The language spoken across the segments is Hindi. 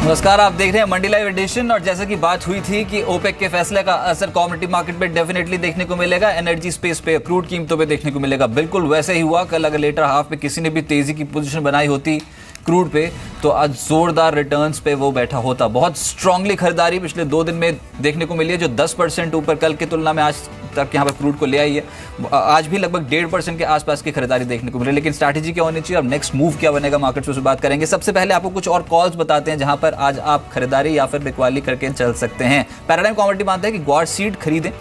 नमस्कार, आप देख रहे हैं मंडी लाइव एडिशन। और जैसा कि बात हुई थी कि ओपेक के फैसले का असर कमोडिटी मार्केट पे डेफिनेटली देखने को मिलेगा, एनर्जी स्पेस पे, क्रूड कीमतों पे देखने को मिलेगा। बिल्कुल वैसे ही हुआ। कल अगर लेटर हाफ पे किसी ने भी तेजी की पोजीशन बनाई होती क्रूड पे तो आज जोरदार रिटर्न्स पे वो बैठा होता। बहुत स्ट्रांगली खरीदारी पिछले 2 दिन में देखने को मिली है, जो 10% ऊपर कल की तुलना में आज तक यहाँ पर क्रूड को ले आई है। आज भी लगभग 1.5% के आसपास की खरीदारी देखने को मिली। लेकिन स्ट्रैटेजी क्या होनी चाहिए, अब नेक्स्ट मूव क्या बनेगा मार्केट से बात करेंगे। सबसे पहले आपको कुछ और कॉल्स बताते हैं जहां पर आज आप खरीदारी या फिर बिकवाली करके चल सकते हैं। पैराडाइम कमोडिटी मानते हैं कि ग्वाड सीड खरीदें।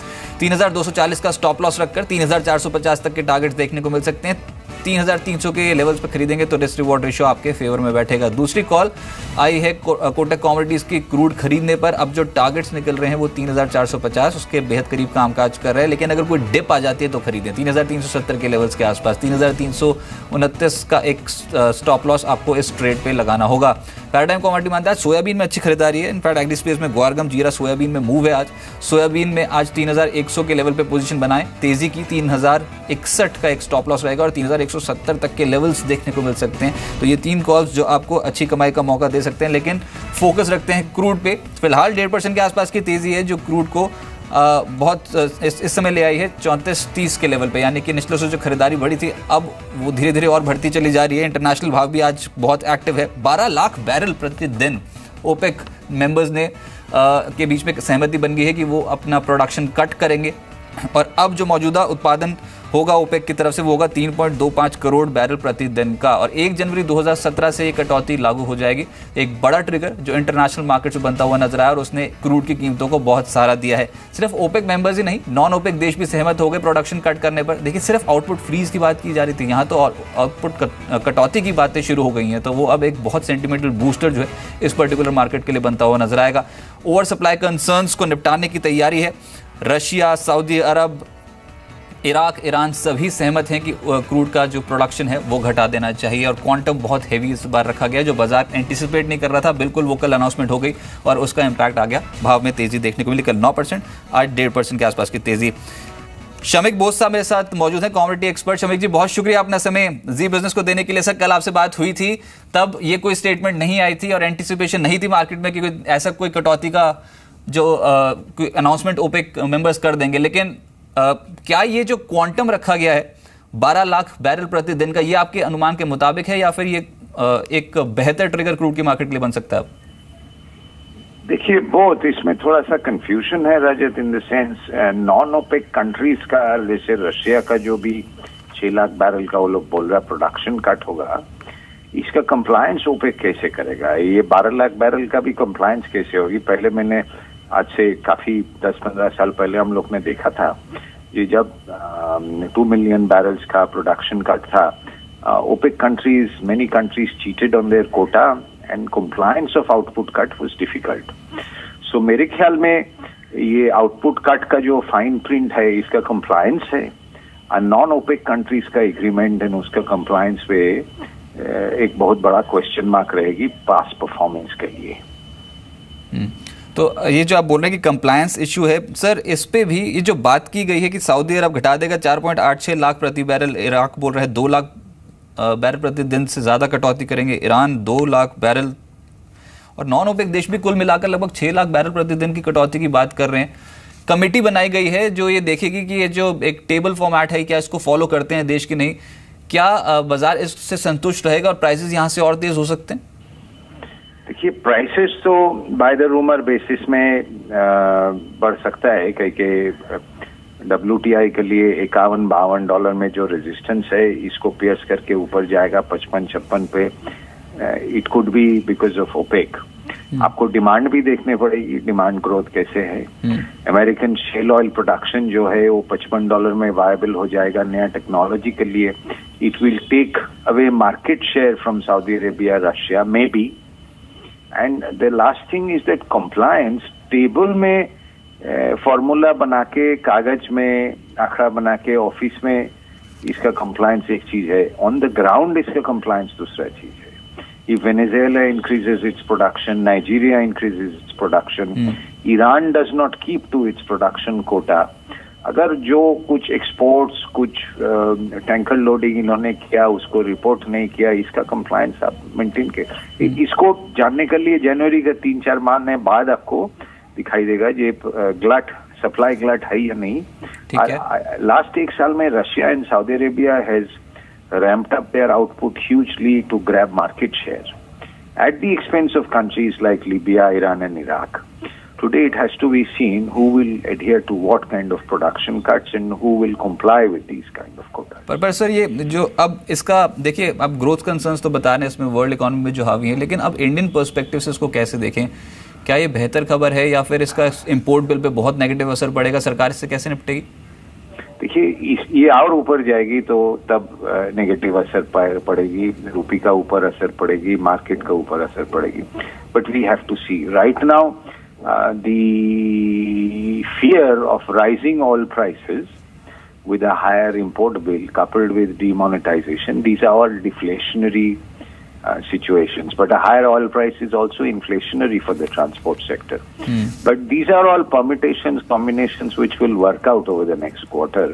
3240 का स्टॉप लॉस रखकर 3450 तक के टारगेट्स देखने को मिल सकते हैं। 3300 के लेवल्स पर खरीदेंगे तो रिस्क रिवॉर्ड रेशियो आपके फेवर में बैठेगा। दूसरी कॉल आई है कोटक कमोडिटीज की क्रूड खरीदने पर। अब जो टारगेट्स निकल रहे हैं वो 3450, उसके बेहद करीब कामकाज कर रहे हैं। लेकिन अगर कोई डिप आ जाती है तो खरीदें 3370 के लेवल्स के आसपास। 3329 का एक स्टॉप लॉस आपको इस ट्रेड पे लगाना होगा। पैराडाइम कमोडिटी मानता है सोयाबीन में अच्छी खरीदारी है। इनफैक्ट एग्री स्पेस में ग्वारगम जीरा सोयाबीन में मूव है। आज सोयाबीन में आज 3100 के लेवल पे पोजीशन बनाएं, तेजी की 3061 का एक स्टॉप लॉस रहेगा और 3170 तक के लेवल्स देखने को मिल सकते हैं। तो ये 3 कॉल्स जो आपको अच्छी कमाई का मौका दे सकते हैं। लेकिन फोकस रखते हैं क्रूड पे। फिलहाल 1.5% के आसपास की तेजी है जो क्रूड को बहुत इस समय ले आई है 3430 के लेवल पे। यानी कि निचलों से जो खरीदारी बढ़ी थी अब वो धीरे धीरे और बढ़ती चली जा रही है। इंटरनेशनल भाव भी आज बहुत एक्टिव है। 12 लाख बैरल प्रतिदिन ओपेक मेंबर्स ने के बीच में सहमति बन गई है कि वो अपना प्रोडक्शन कट करेंगे। और अब जो मौजूदा उत्पादन होगा ओपेक की तरफ से वो होगा 3.25 करोड़ बैरल प्रतिदिन का। और 1 जनवरी 2017 से ये कटौती लागू हो जाएगी। एक बड़ा ट्रिगर जो इंटरनेशनल मार्केट से बनता हुआ नजर आया और उसने क्रूड की कीमतों को बहुत सहारा दिया है। सिर्फ ओपेक मेंबर्स ही नहीं, नॉन ओपेक देश भी सहमत हो गए प्रोडक्शन कट करने पर। देखिए, सिर्फ आउटपुट फ्रीज की बात की जा रही थी, यहाँ तो आउटपुट कटौती की बातें शुरू हो गई हैं। तो वो अब एक बहुत सेंटिमेंटल बूस्टर जो है इस पर्टिकुलर मार्केट के लिए बनता हुआ नजर आएगा। ओवर सप्लाई कंसर्न्स को निपटाने की तैयारी है। रशिया, सऊदी अरब, इराक, ईरान सभी सहमत हैं कि क्रूड का जो प्रोडक्शन है वो घटा देना चाहिए। और क्वांटम बहुत हेवी इस बार रखा गया, जो बाजार एंटिसिपेट नहीं कर रहा था। बिल्कुल वो कल अनाउंसमेंट हो गई और उसका इम्पैक्ट आ गया। भाव में तेजी देखने को मिली। कल 9%, आज 1.5% के आसपास की तेजी। शमिक बोस साहब मेरे साथ मौजूद हैं, कमोडिटी एक्सपर्ट। शमिक जी, बहुत शुक्रिया अपना समय जी बिजनेस को देने के लिए। सर, कल आपसे बात हुई थी तब ये कोई स्टेटमेंट नहीं आई थी और एंटिसिपेशन नहीं थी मार्केट में कि ऐसा कोई कटौती का जो अनाउंसमेंट ओपेक मेंबर्स कर देंगे। लेकिन क्या ये जो क्वांटम रखा गया है 12 लाख बैरल प्रतिदिन का, ये आपके अनुमान के मुताबिक है या फिर ये एक बेहतर ट्रिगर क्रूड की मार्केट के लिए बन सकता है? देखिए, बहुत इसमें थोड़ा सा कंफ्यूजन है Rajat, in the sense non OPEC countries का, जैसे रशिया का जो भी 6 लाख बैरल का वो लोग बोल रहा है प्रोडक्शन कट होगा, इसका कंप्लायंस ओपेक कैसे करेगा? ये 12 लाख बैरल का भी कंप्लायंस कैसे होगी? पहले मैंने आज से काफी 10-15 साल पहले हम लोग ने देखा था ये जब 2 मिलियन बैरल्स का प्रोडक्शन कट था, OPEC countries, many countries cheated on their quota and compliance of output cut was difficult. So मेरे ख्याल में ये आउटपुट कट का जो फाइन प्रिंट है इसका कंप्लायंस है और नॉन ओपेक कंट्रीज का एग्रीमेंट है, उसका कंप्लायंस पे एक बहुत बड़ा क्वेश्चन मार्क रहेगी पास्ट परफॉर्मेंस के लिए। तो ये जो आप बोल रहे हैं कि कंप्लायंस इशू है, सर इस पे भी ये जो बात की गई है कि सऊदी अरब घटा देगा 4.86 लाख प्रति बैरल, इराक बोल रहा है 2 लाख बैरल प्रतिदिन से ज़्यादा कटौती करेंगे, ईरान 2 लाख बैरल, और नॉन ओपेक देश भी कुल मिलाकर लगभग 6 लाख बैरल प्रतिदिन की कटौती की बात कर रहे हैं। कमेटी बनाई गई है जो ये देखेगी कि ये जो एक टेबल फॉर्मेट है क्या इसको फॉलो करते हैं देश की नहीं, क्या बाजार इससे संतुष्ट रहेगा और प्राइसेस यहाँ से और तेज हो सकते हैं? देखिए, प्राइसेस तो बाय द रूमर बेसिस में बढ़ सकता है, क्योंकि WTI के लिए $51-52 में जो रेजिस्टेंस है इसको पियर्स करके ऊपर जाएगा 55-56 पे। It could be because of OPEC. आपको डिमांड भी देखने पड़ेगी, डिमांड ग्रोथ कैसे है। अमेरिकन शेल ऑयल प्रोडक्शन जो है वो $55 में वायबल हो जाएगा नया टेक्नोलॉजी के लिए। It will take away market share from Saudi Arabia, Russia may be. And the last thing is that compliance table में फॉर्मूला बना के, कागज में आंकड़ा बना के, ऑफिस में इसका कंप्लायंस एक चीज है, ऑन द ग्राउंड इसका कंप्लायंस दूसरा चीज है। If Venezuela increases its production, Nigeria increases its production, Iran does not keep to its production quota, अगर जो कुछ एक्सपोर्ट्स, कुछ टैंकर लोडिंग इन्होंने किया उसको रिपोर्ट नहीं किया, इसका कंप्लायंस आप मेंटेन के, इसको जानने के लिए जनवरी के 3-4 महीने बाद आपको दिखाई देगा ये ग्लट, सप्लाई ग्लट है या नहीं। लास्ट 1 साल में Russia and Saudi Arabia has ramped up their output hugely to grab market share at the expense of countries like Libya, Iran and Iraq. Today it has to be seen who will adhere to what kind of production cuts and who will comply with these kind of quotas. पर सर ये जो अब इसका देखिए, अब ग्रोथ कंसर्न्स तो बता रहे हैं इसमें वर्ल्ड इकोनॉमी में जो हावी है, लेकिन अब इंडियन पर्सपेक्टिव से इसको कैसे देखें? क्या ये बेहतर खबर है या फिर इसका इंपोर्ट बिल पे बहुत नेगेटिव असर पड़ेगा? सरकार इससे कैसे निपटेगी? देखिए ये और ऊपर जाएगी तो तब नेगेटिव असर पड़ेगी, रुपये का ऊपर असर पड़ेगी, मार्केट का ऊपर असर पड़ेगी। But we have to see right now the fear of rising oil prices with a higher import bill coupled with demonetization, these are all deflationary situations. But a higher oil price is also inflationary for the transport sector. But these are all permutations, combinations which will work out over the next quarter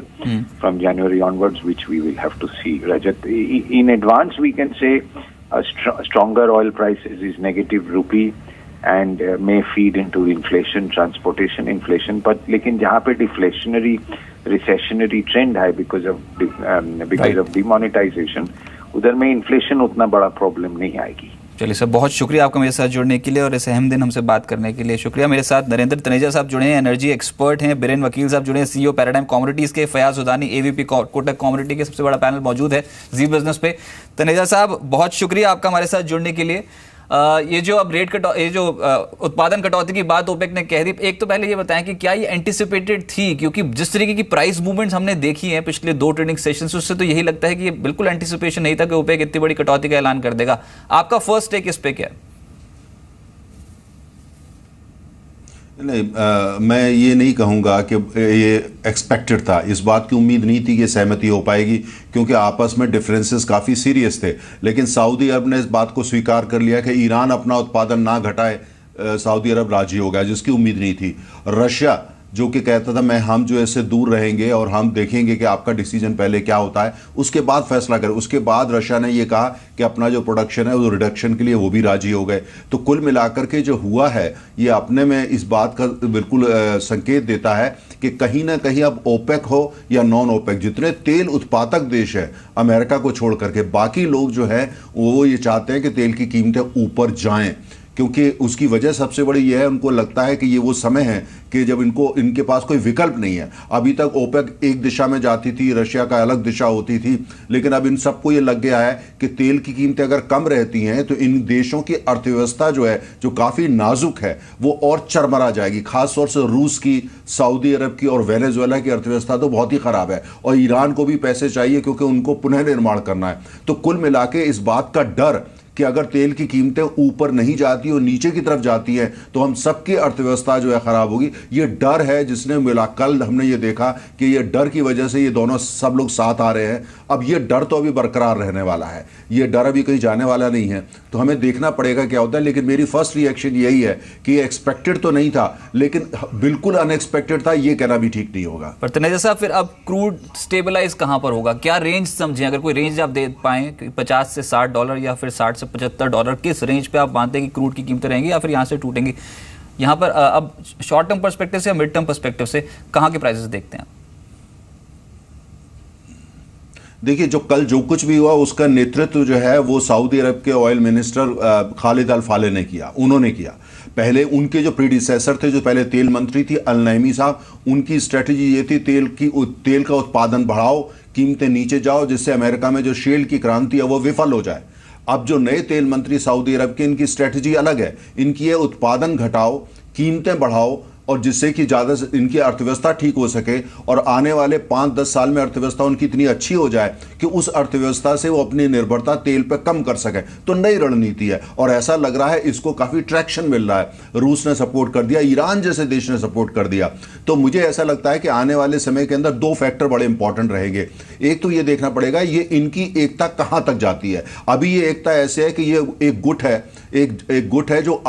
from January onwards, which we will have to see. Rajat, in advance we can say stronger oil prices is negative rupee and may feed into inflation, transportation inflation. But लेकिन जहाँ पे deflationary, recessionary trend है because of demonetization, उधर में इन्फ्लेशन उतना बड़ा प्रॉब्लम नहीं आएगी। चलिए सर, बहुत शुक्रिया आपका मेरे साथ जुड़ने के लिए और इस अहम दिन हमसे बात करने के लिए। शुक्रिया। मेरे साथ नरेंद्र तनेजा साहब जुड़े हैं, एनर्जी एक्सपर्ट हैं, बिरेन वकील साहब जुड़े हैं, सीईओ पैराडाइम कमोडिटीज के, फयाज उदानी एवीपी कोटक कमोडिटी के, सबसे बड़ा पैनल मौजूद है जी बिजनेस पे। तनेजा साहब बहुत शुक्रिया आपका हमारे साथ जुड़ने के लिए। ये जो अब उत्पादन कटौती की बात ओपेक ने कह दी, एक तो पहले ये बताएं कि क्या ये एंटिसिपेटेड थी? क्योंकि जिस तरीके की प्राइस मूवमेंट्स हमने देखी हैं पिछले 2 ट्रेडिंग सेशन से, उससे तो यही लगता है कि ये बिल्कुल एंटिसिपेशन नहीं था कि ओपेक इतनी बड़ी कटौती का ऐलान कर देगा। आपका फर्स्ट टेक इस पे क्या है? नहीं, मैं ये नहीं कहूँगा कि ये एक्सपेक्टेड था। इस बात की उम्मीद नहीं थी कि सहमति हो पाएगी क्योंकि आपस में डिफरेंसेस काफ़ी सीरियस थे। लेकिन सऊदी अरब ने इस बात को स्वीकार कर लिया कि ईरान अपना उत्पादन ना घटाए, सऊदी अरब राजी हो गया, जिसकी उम्मीद नहीं थी। रशिया जो कि कहता था हम जो ऐसे दूर रहेंगे और हम देखेंगे कि आपका डिसीजन पहले क्या होता है, उसके बाद फैसला करें। उसके बाद रशिया ने ये कहा कि अपना जो प्रोडक्शन है वो रिडक्शन के लिए वो भी राजी हो गए। तो कुल मिलाकर के जो हुआ है ये अपने में इस बात का बिल्कुल संकेत देता है कि कहीं ना कहीं अब ओपेक हो या नॉन ओपेक, जितने तेल उत्पादक देश है अमेरिका को छोड़ करके, बाकी लोग जो है वो ये चाहते हैं कि तेल की कीमतें ऊपर जाएं, क्योंकि उसकी वजह सबसे बड़ी यह है, उनको लगता है कि ये वो समय है कि जब इनके पास कोई विकल्प नहीं है। अभी तक ओपेक एक दिशा में जाती थी, रशिया का अलग दिशा होती थी, लेकिन अब इन सबको ये लग गया है कि तेल की कीमतें अगर कम रहती हैं तो इन देशों की अर्थव्यवस्था जो है, जो काफ़ी नाजुक है, वो और चरमरा जाएगी। खासतौर से रूस की, सऊदी अरब की और वेनेजुएला की अर्थव्यवस्था तो बहुत ही ख़राब है, और ईरान को भी पैसे चाहिए क्योंकि उनको पुनः निर्माण करना है। तो कुल मिला के इस बात का डर कि अगर तेल की कीमतें ऊपर नहीं जाती और नीचे की तरफ जाती हैं तो हम सबकी अर्थव्यवस्था जो है ख़राब होगी, ये डर है जिसने मिला। कल हमने ये देखा कि ये डर की वजह से ये दोनों सब लोग साथ आ रहे हैं। अब ये डर तो अभी बरकरार रहने वाला है, ये डर अभी कहीं जाने वाला नहीं है, तो हमें देखना पड़ेगा क्या होता है। लेकिन मेरी फर्स्ट रिएक्शन यही है कि ये एक्सपेक्टेड तो नहीं था, लेकिन बिल्कुल अनएक्सपेक्टेड था, ये कहना भी ठीक नहीं होगा। पर तनेजा साहब, फिर अब क्रूड स्टेबलाइज कहाँ पर होगा? क्या रेंज समझें, अगर कोई रेंज आप दे पाएँ, $50 से $60 या फिर $60 से $75, किस रेंज पे आप मानते हैं कि क्रूड की कीमतें रहेंगी या फिर यहाँ से टूटेंगी? यहाँ पर अब शॉर्ट टर्म पर्सपेक्टिव से या मिड टर्म पर्सपेक्टिव से कहाँ के प्राइसेस देखते हैं? देखिए, जो कल जो कुछ भी हुआ उसका नेतृत्व जो है वो सऊदी अरब के ऑयल मिनिस्टर खालिद अल फाले ने किया। उन्होंने किया। पहले उनके जो प्रीडिसेसर थे, जो पहले तेल मंत्री थी अल नईमी साहब, उनकी स्ट्रेटजी ये थी तेल का उत्पादन बढ़ाओ, कीमतें नीचे जाओ, जिससे अमेरिका में जो शेल की क्रांति है वो विफल हो जाए। अब जो नए तेल मंत्री सऊदी अरब के, इनकी स्ट्रेटजी अलग है। इनकी ये उत्पादन घटाओ, कीमतें बढ़ाओ, और जिससे कि ज़्यादा से इनकी अर्थव्यवस्था ठीक हो सके और आने वाले 5-10 साल में अर्थव्यवस्था उनकी इतनी अच्छी हो जाए कि उस अर्थव्यवस्था से वो अपनी निर्भरता तेल पर कम कर सके। तो नई रणनीति है और ऐसा लग रहा है इसको काफ़ी ट्रैक्शन मिल रहा है। रूस ने सपोर्ट कर दिया, ईरान जैसे देश ने सपोर्ट कर दिया। तो मुझे ऐसा लगता है कि आने वाले समय के अंदर 2 फैक्टर बड़े इंपॉर्टेंट रहेंगे। एक तो ये देखना पड़ेगा ये इनकी एकता कहाँ तक जाती है। अभी ये एकता ऐसे है कि ये एक गुट है, एक गुट है जो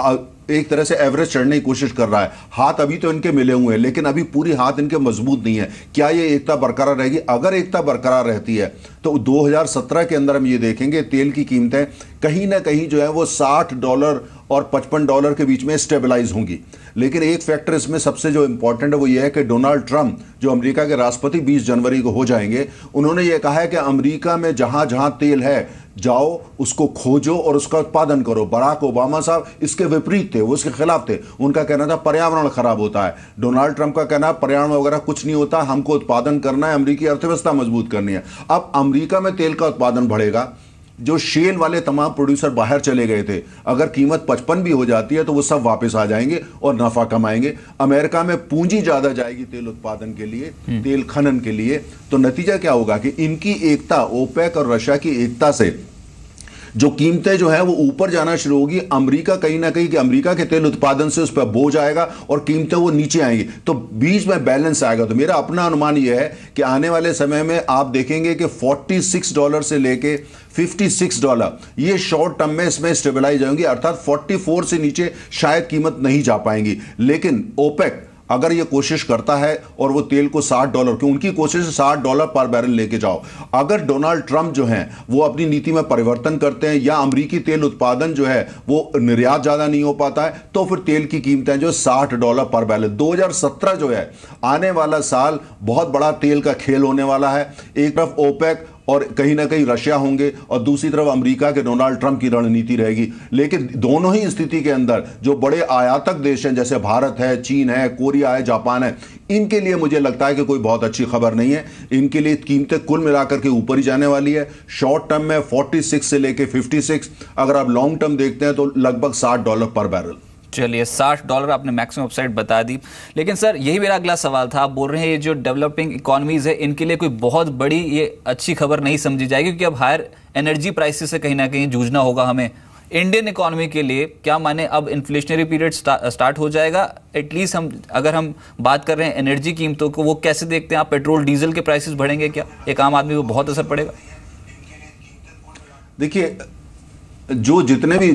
एक तरह से एवरेज चढ़ने की कोशिश कर रहा है। हाथ अभी तो इनके मिले हुए हैं, लेकिन अभी पूरी हाथ इनके मजबूत नहीं है। क्या ये एकता बरकरार रहेगी? अगर एकता बरकरार रहती है तो 2017 के अंदर हम ये देखेंगे तेल की कीमतें कहीं ना कहीं जो है वो $60 और $55 के बीच में स्टेबलाइज होंगी। लेकिन एक फैक्टर इसमें सबसे जो इंपॉर्टेंट है वो ये है कि डोनाल्ड ट्रंप जो अमेरिका के राष्ट्रपति 20 जनवरी को हो जाएंगे, उन्होंने ये कहा है कि अमेरिका में जहां जहां तेल है जाओ उसको खोजो और उसका उत्पादन करो। बराक ओबामा साहब इसके विपरीत थे, वो उसके खिलाफ थे। उनका कहना था पर्यावरण खराब होता है। डोनाल्ड ट्रंप का कहना है पर्यावरण वगैरह कुछ नहीं होता, हमको उत्पादन करना है, अमेरिकी अर्थव्यवस्था मजबूत करनी है। अब अमेरिका में तेल का उत्पादन बढ़ेगा, जो शेल वाले तमाम प्रोड्यूसर बाहर चले गए थे, अगर कीमत 55 भी हो जाती है तो वो सब वापस आ जाएंगे और नफा कमाएंगे। अमेरिका में पूंजी ज्यादा जाएगी तेल उत्पादन के लिए, तेल खनन के लिए। तो नतीजा क्या होगा कि इनकी एकता, ओपेक और रशिया की एकता से जो कीमतें जो है वो ऊपर जाना शुरू होगी। अमेरिका कहीं ना कहीं कि अमेरिका के तेल उत्पादन से उस पर बोझ आएगा और कीमतें वो नीचे आएंगी, तो बीच में बैलेंस आएगा। तो मेरा अपना अनुमान यह है कि आने वाले समय में आप देखेंगे कि $46 से लेके $56 ये शॉर्ट टर्म में इसमें स्टेबलाइज होंगी, अर्थात 44 से नीचे शायद कीमत नहीं जा पाएंगी। लेकिन ओपेक अगर ये कोशिश करता है और वो तेल को $60 की उनकी कोशिश $60 पर बैरल लेके जाओ। अगर डोनाल्ड ट्रंप जो हैं वो अपनी नीति में परिवर्तन करते हैं या अमेरिकी तेल उत्पादन जो है वो निर्यात ज्यादा नहीं हो पाता है, तो फिर तेल की कीमतें जो $60 पर बैरल। 2017 जो है आने वाला साल बहुत बड़ा तेल का खेल होने वाला है। एक तरफ ओपेक और कहीं ना कहीं रशिया होंगे और दूसरी तरफ अमेरिका के डोनाल्ड ट्रंप की रणनीति रहेगी। लेकिन दोनों ही स्थिति के अंदर जो बड़े आयातक देश हैं जैसे भारत है, चीन है, कोरिया है, जापान है, इनके लिए मुझे लगता है कि कोई बहुत अच्छी खबर नहीं है। इनके लिए कीमतें कुल मिलाकर के ऊपर ही जाने वाली है। शॉर्ट टर्म में 46 से लेके 56, अगर आप लॉन्ग टर्म देखते हैं तो लगभग $60 पर बैरल। चलिए, $60 आपने मैक्सिमम अपसाइड बता दी। लेकिन सर यही मेरा अगला सवाल था। आप बोल रहे हैं ये जो डेवलपिंग इकोनॉमीज है इनके लिए कोई बहुत बड़ी ये अच्छी खबर नहीं समझी जाएगी, क्योंकि अब हायर एनर्जी प्राइसेस से कहीं ना कहीं जूझना होगा हमें। इंडियन इकोनॉमी के लिए क्या माने अब इन्फ्लेशनरी पीरियड स्टार्ट हो जाएगा? एटलीस्ट हम अगर हम बात कर रहे हैं एनर्जी कीमतों को, वो कैसे देखते हैं आप? पेट्रोल डीजल के प्राइसेस बढ़ेंगे क्या? एक आम आदमी को बहुत असर पड़ेगा? देखिए, जो जितने भी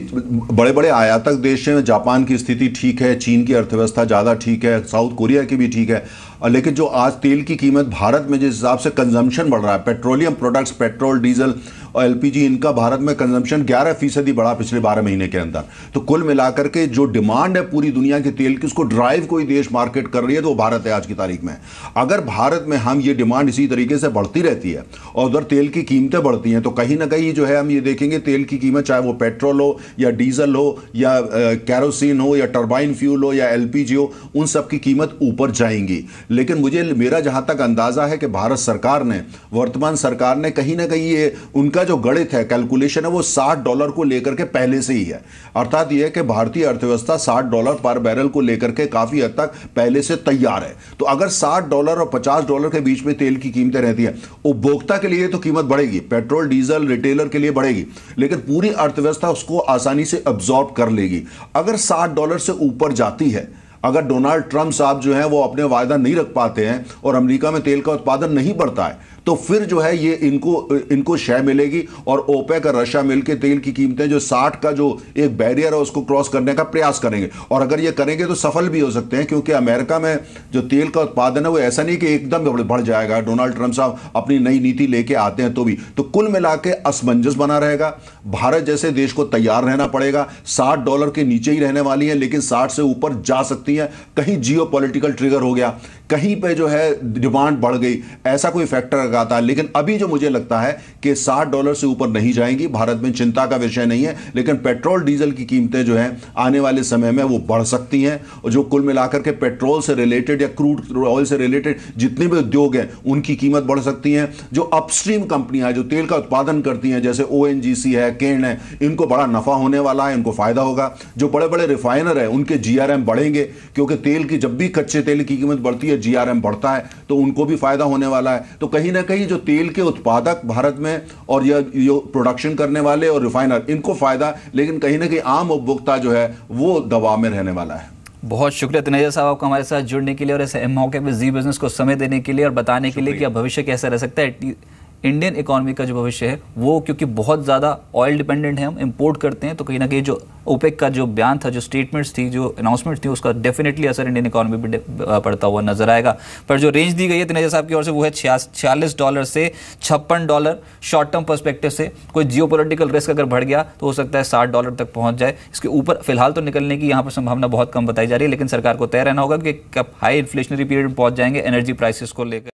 बड़े बड़े आयातक देश हैं, जापान की स्थिति ठीक है, चीन की अर्थव्यवस्था ज़्यादा ठीक है, साउथ कोरिया की भी ठीक है, लेकिन जो आज तेल की कीमत भारत में जिस हिसाब से कंजम्पशन बढ़ रहा है, पेट्रोलियम प्रोडक्ट्स, पेट्रोल, डीजल और एलपीजी, इनका भारत में कंजम्पशन 11% बढ़ा पिछले 12 महीने के अंदर। तो कुल मिलाकर के जो डिमांड है पूरी दुनिया के तेल की, उसको ड्राइव कोई देश मार्केट कर रही है तो वो भारत है आज की तारीख में। अगर भारत में हम ये डिमांड इसी तरीके से बढ़ती रहती है और उधर तेल की कीमतें बढ़ती हैं, तो कहीं ना कहीं जो है हम ये देखेंगे तेल की कीमत, चाहे वो पेट्रोल हो या डीजल हो या कैरोसिन हो या टर्बाइन फ्यूल हो या एलपीजी हो, उन सब की कीमत ऊपर जाएंगी। लेकिन मेरा जहां तक अंदाजा है कि भारत सरकार ने, वर्तमान सरकार ने कहीं ना कहीं ये उनका जो गणित है, कैलकुलेशन है, वो $60 को लेकर के पहले से ही है। अर्थात यह है कि भारतीय अर्थव्यवस्था $60 पर बैरल को लेकर के काफी हद तक पहले से तैयार है। तो अगर $60 और $50 के बीच में तेल की कीमतें रहती है, उपभोक्ता के लिए तो कीमत बढ़ेगी, पेट्रोल डीजल रिटेलर के लिए बढ़ेगी, लेकिन पूरी अर्थव्यवस्था उसको आसानी से अब्सॉर्ब कर लेगी। अगर $60 से ऊपर जाती है, अगर डोनाल्ड ट्रंप साहब जो हैं वो अपने वायदा नहीं रख पाते हैं और अमेरिका में तेल का उत्पादन नहीं बढ़ता है, तो फिर जो है ये इनको शय मिलेगी और ओपेक और रशिया मिलकर तेल की कीमतें जो 60 का जो एक बैरियर है उसको क्रॉस करने का प्रयास करेंगे। और अगर ये करेंगे तो सफल भी हो सकते हैं, क्योंकि अमेरिका में जो तेल का उत्पादन है वो ऐसा नहीं कि एकदम बढ़ जाएगा। डोनाल्ड ट्रंप साहब अपनी नई नीति लेके आते हैं तो कुल मिला के असमंजस बना रहेगा। भारत जैसे देश को तैयार रहना पड़ेगा। $60 के नीचे ही रहने वाली है, लेकिन 60 से ऊपर जा सकती है। कहीं जियोपॉलिटिकल ट्रिगर हो गया, कहीं पे जो है डिमांड बढ़ गई, ऐसा कोई फैक्टर आता है। लेकिन अभी जो मुझे लगता है कि $60 से ऊपर नहीं जाएंगी, भारत में चिंता का विषय नहीं है। लेकिन पेट्रोल डीजल की कीमतें जो हैं आने वाले समय में वो बढ़ सकती हैं, और जो कुल मिलाकर के पेट्रोल से रिलेटेड या क्रूड ऑयल से रिलेटेड जितने भी उद्योग हैं उनकी कीमत बढ़ सकती हैं। जो अपस्ट्रीम कंपनियां जो तेल का उत्पादन करती हैं, जैसे ONGC है, केन है, इनको बड़ा नफा होने वाला है, इनको फायदा होगा। जो बड़े बड़े रिफाइनर है उनके GRM बढ़ेंगे, क्योंकि तेल की जब भी कच्चे तेल की कीमत बढ़ती है GRM बढ़ता है, तो उनको भी फायदा होने वाला है। तो कहीं ना कहीं जो तेल के उत्पादक भारत में और ये प्रोडक्शन करने वाले और रिफाइनर, इनको फायदा, लेकिन कहीं ना कहीं आम उपभोक्ता जो है वो दबाव में रहने वाला है। बहुत शुक्रिया तनेजा साहब आपका हमारे साथ जुड़ने के लिए और ऐसे मौके पे जी बिजनेस को समय देने के लिए और बताने के लिए कि अब भविष्य कैसा रह सकता है। इंडियन इकोनॉमी का जो भविष्य है वो, क्योंकि बहुत ज़्यादा ऑयल डिपेंडेंट है, हम इंपोर्ट करते हैं, तो कहीं ना कहीं जो ओपेक का जो बयान था, जो स्टेटमेंट्स थी, जो अनाउंसमेंट थी, उसका डेफिनेटली असर इंडियन इकोनॉमी पर पड़ता हुआ नजर आएगा। पर जो रेंज दी गई है तनेजा साहब की ओर से वो है $46 से $56 शॉर्ट टर्म पर्सपेक्टिव से। कोई जियोपॉलिटिकल रिस्क अगर बढ़ गया तो हो सकता है $60 तक पहुंच जाए। इसके ऊपर फिलहाल तो निकलने की यहाँ पर संभावना बहुत कम बताई जा रही है, लेकिन सरकार को तय रहना होगा कि कब हाई इन्फ्लेशनरी पीरियड में पहुंच जाएंगे एनर्जी प्राइसेस को लेकर।